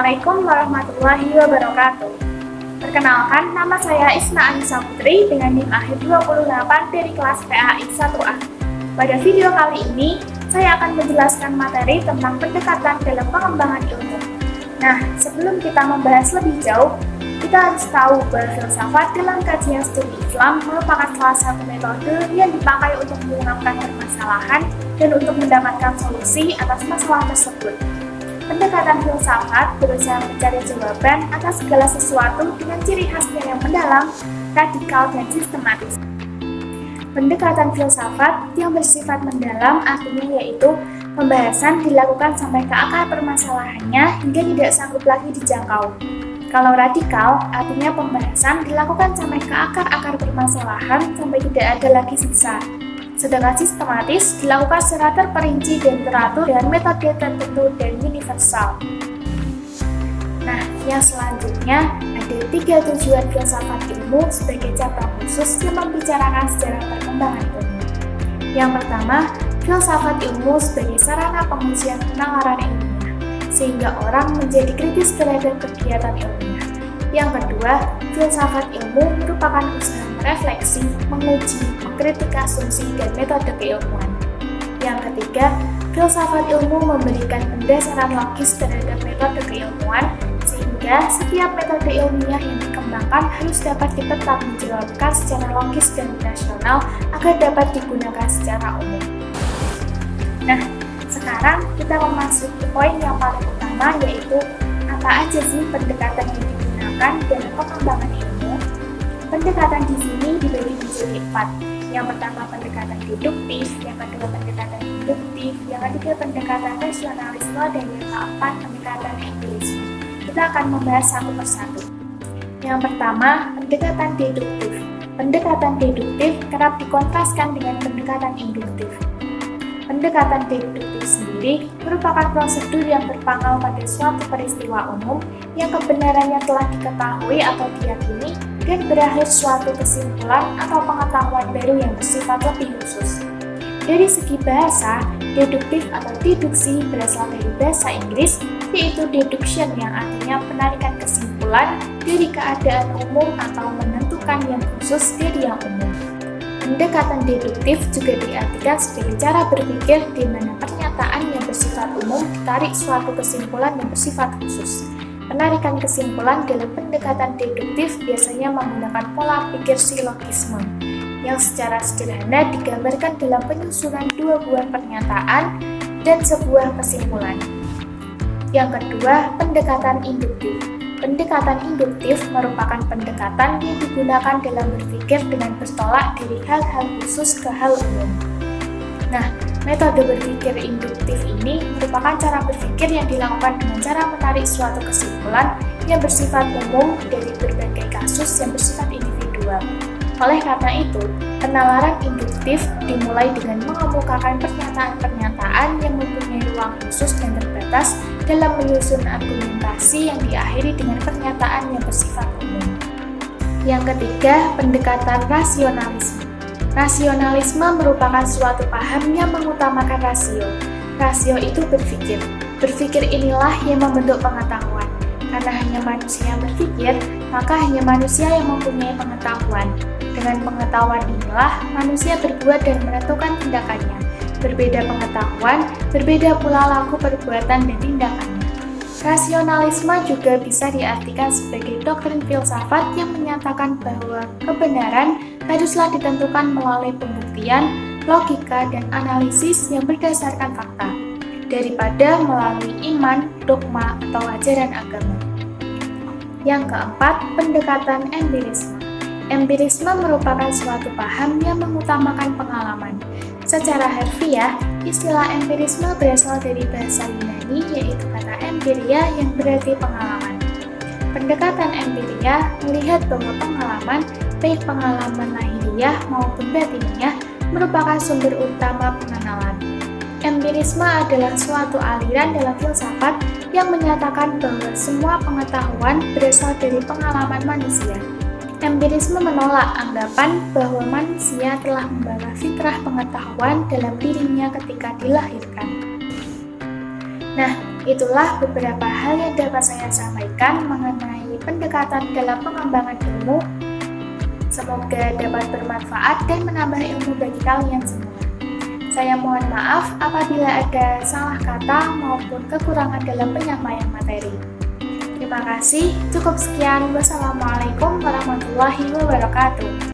Assalamualaikum warahmatullahi wabarakatuh. Perkenalkan, nama saya Isna Anissa Putri dengan NIM akhir 28 dari kelas PAI 1A. Pada video kali ini, saya akan menjelaskan materi tentang pendekatan dalam pengembangan ilmu. Nah, sebelum kita membahas lebih jauh, kita harus tahu bahwa filsafat dalam kajian studi Islam merupakan salah satu metode yang dipakai untuk mengungkapkan permasalahan dan untuk mendapatkan solusi atas masalah tersebut. Pendekatan filsafat berusaha mencari jawaban atas segala sesuatu dengan ciri khasnya yang mendalam, radikal, dan sistematis. Pendekatan filsafat yang bersifat mendalam artinya yaitu pembahasan dilakukan sampai ke akar permasalahannya hingga tidak sanggup lagi dijangkau. Kalau radikal, artinya pembahasan dilakukan sampai ke akar-akar permasalahan sampai tidak ada lagi sisa. Sedangkan sistematis dilakukan secara terperinci dan teratur dengan metode tertentu dan universal. Nah, yang selanjutnya ada 3 tujuan filsafat ilmu sebagai cabang khusus yang membicarakan sejarah perkembangan ilmu. Yang pertama, filsafat ilmu sebagai sarana pengujian penalaran ilmiah, sehingga orang menjadi kritis terhadap kegiatan ilmiah. Yang kedua, filsafat ilmu merupakan usaha merefleksi, menguji, mengkritik asumsi dan metode keilmuan. Yang ketiga, filsafat ilmu memberikan pendasaran logis terhadap metode keilmuan, sehingga setiap metode ilmiah yang dikembangkan harus dapat dipertanggungjawabkan secara logis dan rasional agar dapat digunakan secara umum. Nah, sekarang kita memasuki poin yang paling utama, yaitu apa aja sih pendekatan yang digunakan dalam pengembangan ilmu. Pendekatan di sini dibagi menjadi 4. Yang pertama pendekatan deduktif, yang kedua pendekatan induktif, yang ketiga pendekatan rasionalisme, dan yang keempat pendekatan empirisme. Kita akan membahas satu persatu. Yang pertama, pendekatan deduktif. Pendekatan deduktif kerap dikontraskan dengan pendekatan induktif. Pendekatan deduktif sendiri merupakan prosedur yang berpangkal pada suatu peristiwa umum yang kebenarannya telah diketahui atau diyakini dan berakhir suatu kesimpulan atau pengetahuan baru yang bersifat lebih khusus. Dari segi bahasa, deduktif atau deduksi berasal dari bahasa Inggris, yaitu deduction yang artinya penarikan kesimpulan dari keadaan umum atau menentukan yang khusus dari yang umum. Pendekatan deduktif juga diartikan sebagai cara berpikir di mana pernyataan yang bersifat umum ditarik suatu kesimpulan yang bersifat khusus. Penarikan kesimpulan dalam pendekatan deduktif biasanya menggunakan pola pikir silogisme, yang secara sederhana digambarkan dalam penyusunan 2 buah pernyataan dan sebuah kesimpulan. Yang kedua, pendekatan induktif. Pendekatan induktif merupakan pendekatan yang digunakan dalam berpikir dengan bertolak dari hal-hal khusus ke hal umum. Nah, metode berpikir induktif ini merupakan cara berpikir yang dilakukan dengan cara menarik suatu kesimpulan yang bersifat umum dari berbagai kasus yang bersifat individual. Oleh karena itu, penalaran induktif dimulai dengan mengemukakan pernyataan-pernyataan yang mempunyai ruang khusus dan terbatas dalam menyusun argumentasi yang diakhiri dengan pernyataan yang bersifat umum. Yang ketiga, pendekatan rasionalisme. Rasionalisme merupakan suatu paham yang mengutamakan rasio. Rasio itu berpikir. Berpikir inilah yang membentuk pengetahuan. Karena hanya manusia yang berpikir, maka hanya manusia yang mempunyai pengetahuan. Dengan pengetahuan inilah manusia berbuat dan menentukan tindakannya. Berbeda pengetahuan, berbeda pula laku perbuatan dan tindakannya. Rasionalisme juga bisa diartikan sebagai doktrin filsafat yang menyatakan bahwa kebenaran haruslah ditentukan melalui pembuktian, logika, dan analisis yang berdasarkan fakta, daripada melalui iman, dogma, atau ajaran agama. Yang keempat, pendekatan empirisme. Empirisme merupakan suatu paham yang mengutamakan pengalaman. Secara harfiah, istilah empirisme berasal dari bahasa Yunani, yaitu kata empiria yang berarti pengalaman. Pendekatan empiria melihat bahwa pengalaman, baik pengalaman lahiriah maupun batiniah, merupakan sumber utama pengenalan. Empirisme adalah suatu aliran dalam filsafat yang menyatakan bahwa semua pengetahuan berasal dari pengalaman manusia. Empirisme menolak anggapan bahwa manusia telah membawa fitrah pengetahuan dalam dirinya ketika dilahirkan. Nah, Itulah beberapa hal yang dapat saya sampaikan mengenai pendekatan dalam pengembangan ilmu. Semoga dapat bermanfaat dan menambah ilmu bagi kalian semua. Saya mohon maaf apabila ada salah kata maupun kekurangan dalam penyampaian materi. Terima kasih, cukup sekian. Wassalamualaikum warahmatullahi wabarakatuh.